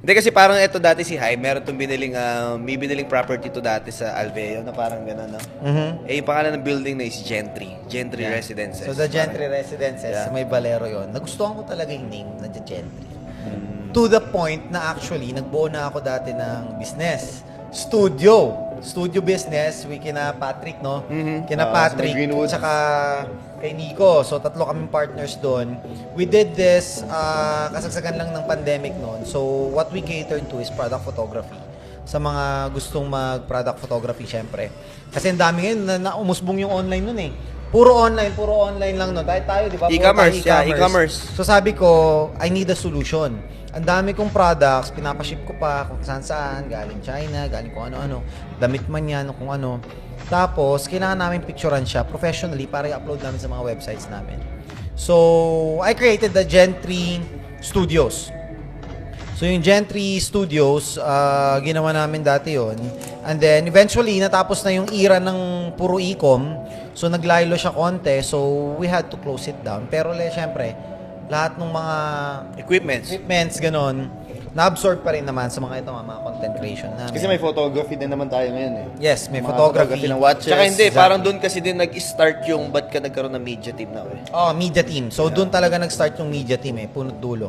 Hindi kasi parang ito dati si Hai, meron itong may biniling property to dati sa Alveo na parang gano'n, no? Eh, yung pangalan ng building na is Gentry. Gentry Residences. So, the Gentry Residences, Yeah. may Valero yon. Nagustuhan ko talaga yung name na The Gentry. To the point na actually, nagbuo na ako dati ng business. Studio business, kina Patrick, no? Kina Patrick, sa may Greenwood. tsaka kay Nico. So, tatlo kaming partners doon. We did this, kasagsagan lang ng pandemic noon. So, what we catered to is product photography. Sa mga gustong mag-product photography, syempre. Kasi ang dami ngayon na umusbong yung online nun eh. Puro online lang nun. Tayo, di ba? Puro E-commerce, tayo yeah, e-commerce. So sabi ko, I need a solution. Ang dami kong products, pinapaship ko pa kung saan, galing China, galing kung ano-ano, damit man yan, kung ano. Tapos, kailangan namin picturean siya professionally para i-upload namin sa mga websites namin. So, I created the Gentry Studios. So, yung Gentry Studios, ginawa namin dati yon. And then, eventually, natapos na yung era ng puro e-com. So, naglaylo siya konti. So, we had to close it down. Pero, syempre, lahat ng mga equipments, ganon, na-absorb pa rin naman sa mga content creation namin. Kasi may photography din naman tayo ngayon eh. Yes, may Mga photography. ng watches. Tsaka hindi, Exactly. parang doon kasi din nag-start yung ba't ka nagkaroon ng media team na eh. Oh, media team. So, doon talaga nag-start yung media team eh, punot dulo.